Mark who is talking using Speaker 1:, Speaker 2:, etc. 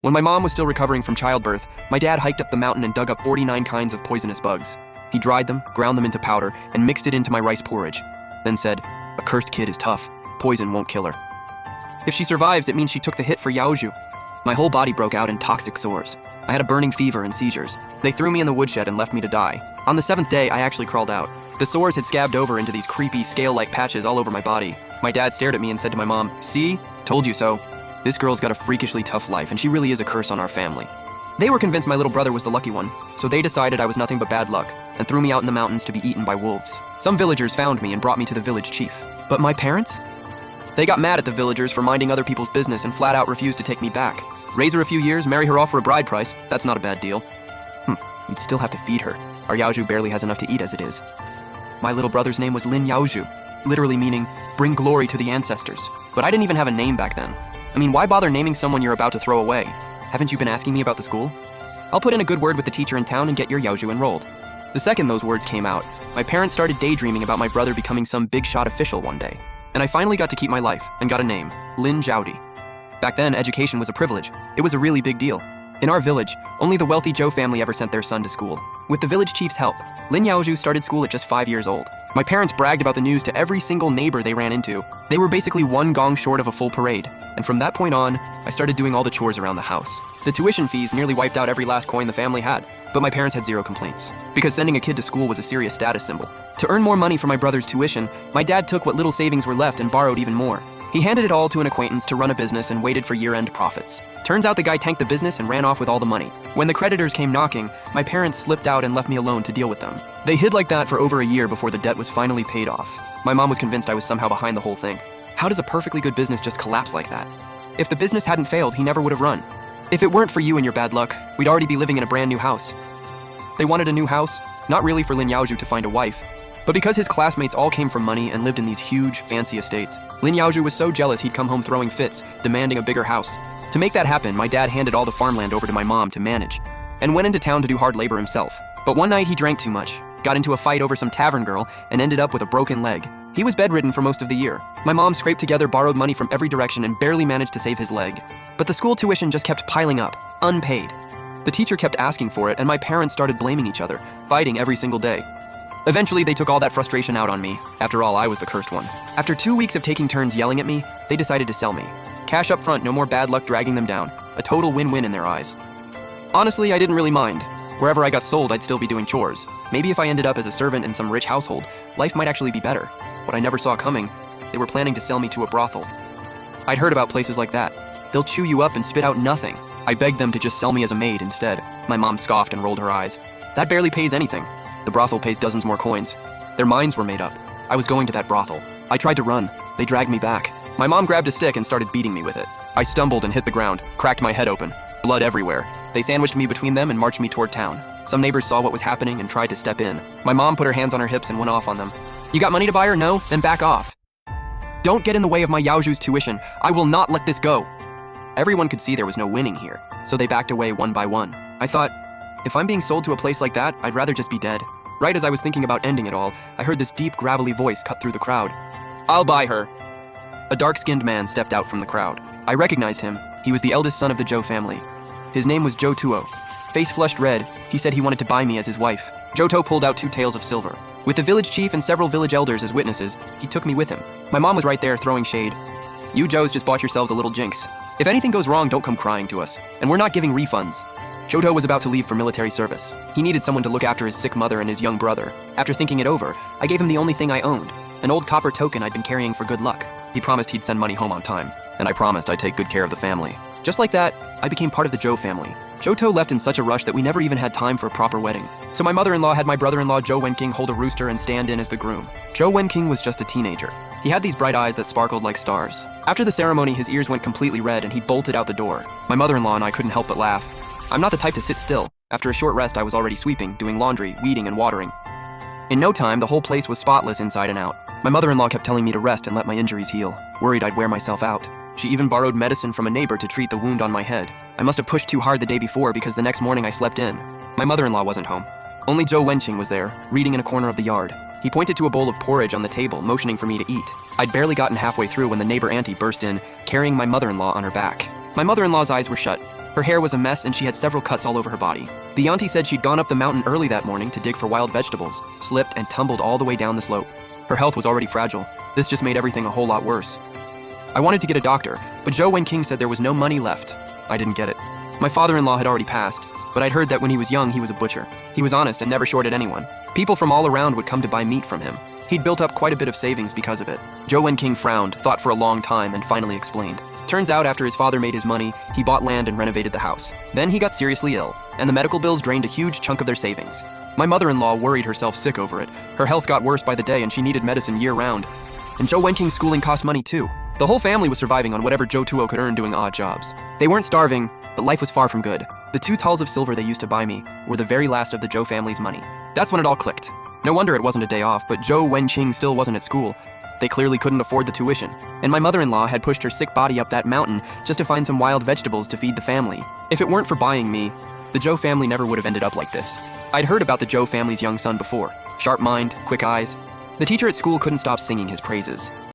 Speaker 1: When my mom was still recovering from childbirth, my dad hiked up the mountain and dug up 49 kinds of poisonous bugs. He dried them, ground them into powder, and mixed it into my rice porridge. Then said, "A cursed kid is tough. Poison won't kill her. If she survives, it means she took the hit for Yaoju." My whole body broke out in toxic sores. I had a burning fever and seizures. They threw me in the woodshed and left me to die. On the 7th day, I actually crawled out. The sores had scabbed over into these creepy, scale-like patches all over my body. My dad stared at me and said to my mom, "See? Told you so. This girl's got a freakishly tough life, and she really is a curse on our family." They were convinced my little brother was the lucky one, so they decided I was nothing but bad luck and threw me out in the mountains to be eaten by wolves. Some villagers found me and brought me to the village chief. But my parents? They got mad at the villagers for minding other people's business and flat out refused to take me back. Raise her a few years, marry her off for a bride price. That's not a bad deal. You'd still have to feed her. Our Yaoju barely has enough to eat as it is. My little brother's name was Lin Yaoju, literally meaning, bring glory to the ancestors. But I didn't even have a name back then. I mean, why bother naming someone you're about to throw away? Haven't you been asking me about the school? I'll put in a good word with the teacher in town and get your Yaoju enrolled. The second those words came out, my parents started daydreaming about my brother becoming some big shot official one day. And I finally got to keep my life and got a name, Lin Zhaodi. Back then, education was a privilege. It was a really big deal. In our village, only the wealthy Zhou family ever sent their son to school. With the village chief's help, Lin Yaoju started school at just 5 years old. My parents bragged about the news to every single neighbor they ran into. They were basically one gong short of a full parade. And from that point on, I started doing all the chores around the house. The tuition fees nearly wiped out every last coin the family had, but my parents had zero complaints, because sending a kid to school was a serious status symbol. To earn more money for my brother's tuition, my dad took what little savings were left and borrowed even more. He handed it all to an acquaintance to run a business and waited for year-end profits. Turns out the guy tanked the business and ran off with all the money. When the creditors came knocking, my parents slipped out and left me alone to deal with them. They hid like that for over a year before the debt was finally paid off. My mom was convinced I was somehow behind the whole thing. How does a perfectly good business just collapse like that? If the business hadn't failed, he never would have run. If it weren't for you and your bad luck, we'd already be living in a brand new house. They wanted a new house, not really for Lin Yaoju to find a wife, but because his classmates all came from money and lived in these huge, fancy estates. Lin Yaoju was so jealous he'd come home throwing fits, demanding a bigger house. To make that happen, my dad handed all the farmland over to my mom to manage, and went into town to do hard labor himself. But one night he drank too much, got into a fight over some tavern girl, and ended up with a broken leg. He was bedridden for most of the year. My mom scraped together borrowed money from every direction and barely managed to save his leg. But the school tuition just kept piling up, unpaid. The teacher kept asking for it, and my parents started blaming each other, fighting every single day. Eventually, they took all that frustration out on me. After all, I was the cursed one. After 2 weeks of taking turns yelling at me, they decided to sell me. Cash up front, no more bad luck dragging them down. A total win-win in their eyes. Honestly, I didn't really mind. Wherever I got sold, I'd still be doing chores. Maybe if I ended up as a servant in some rich household, life might actually be better. What I never saw coming, they were planning to sell me to a brothel. I'd heard about places like that. They'll chew you up and spit out nothing. I begged them to just sell me as a maid instead. My mom scoffed and rolled her eyes. That barely pays anything. The brothel pays dozens more coins. Their minds were made up. I was going to that brothel. I tried to run. They dragged me back. My mom grabbed a stick and started beating me with it. I stumbled and hit the ground, cracked my head open. Blood everywhere. They sandwiched me between them and marched me toward town. Some neighbors saw what was happening and tried to step in. My mom put her hands on her hips and went off on them. "You got money to buy her? No? Then back off. Don't get in the way of my Yaoju's tuition. I will not let this go." Everyone could see there was no winning here, so they backed away one by one. I thought, if I'm being sold to a place like that, I'd rather just be dead. Right as I was thinking about ending it all, I heard this deep, gravelly voice cut through the crowd. "I'll buy her." A dark-skinned man stepped out from the crowd. I recognized him. He was the eldest son of the Zhou family. His name was Zhou Tuo. Face flushed red, he said he wanted to buy me as his wife. Zhou Tuo pulled out 2 taels of silver. With the village chief and several village elders as witnesses, he took me with him. My mom was right there throwing shade. "You Zhous just bought yourselves a little jinx. If anything goes wrong, don't come crying to us. And we're not giving refunds." Zhou Tuo was about to leave for military service. He needed someone to look after his sick mother and his young brother. After thinking it over, I gave him the only thing I owned, an old copper token I'd been carrying for good luck. He promised he'd send money home on time, and I promised I'd take good care of the family. Just like that, I became part of the Zhou family. Zhou Tuo left in such a rush that we never even had time for a proper wedding. So my mother-in-law had my brother-in-law Zhou Wenqing hold a rooster and stand in as the groom. Zhou Wenqing was just a teenager. He had these bright eyes that sparkled like stars. After the ceremony, his ears went completely red and he bolted out the door. My mother-in-law and I couldn't help but laugh. I'm not the type to sit still. After a short rest, I was already sweeping, doing laundry, weeding, and watering. In no time, the whole place was spotless inside and out. My mother-in-law kept telling me to rest and let my injuries heal, worried I'd wear myself out. She even borrowed medicine from a neighbor to treat the wound on my head. I must have pushed too hard the day before because the next morning I slept in. My mother-in-law wasn't home. Only Zhou Wenqing was there, reading in a corner of the yard. He pointed to a bowl of porridge on the table, motioning for me to eat. I'd barely gotten halfway through when the neighbor auntie burst in, carrying my mother-in-law on her back. My mother-in-law's eyes were shut. Her hair was a mess and she had several cuts all over her body. The auntie said she'd gone up the mountain early that morning to dig for wild vegetables, slipped and tumbled all the way down the slope. Her health was already fragile. This just made everything a whole lot worse. I wanted to get a doctor, but Zhou Wenqing said there was no money left. I didn't get it. My father-in-law had already passed, but I'd heard that when he was young he was a butcher. He was honest and never shorted anyone. People from all around would come to buy meat from him. He'd built up quite a bit of savings because of it. Zhou Wenqing frowned, thought for a long time, and finally explained. Turns out after his father made his money, he bought land and renovated the house. Then he got seriously ill, and the medical bills drained a huge chunk of their savings. My mother-in-law worried herself sick over it. Her health got worse by the day and she needed medicine year-round. And Zhou Wenqing's schooling cost money too. The whole family was surviving on whatever Zhou Tuo could earn doing odd jobs. They weren't starving, but life was far from good. The 2 talls of silver they used to buy me were the very last of the Zhou family's money. That's when it all clicked. No wonder it wasn't a day off, but Zhou Wenqing still wasn't at school. They clearly couldn't afford the tuition. And my mother-in-law had pushed her sick body up that mountain just to find some wild vegetables to feed the family. If it weren't for buying me, the Zhou family never would have ended up like this. I'd heard about the Zhou family's young son before. Sharp mind, quick eyes. The teacher at school couldn't stop singing his praises.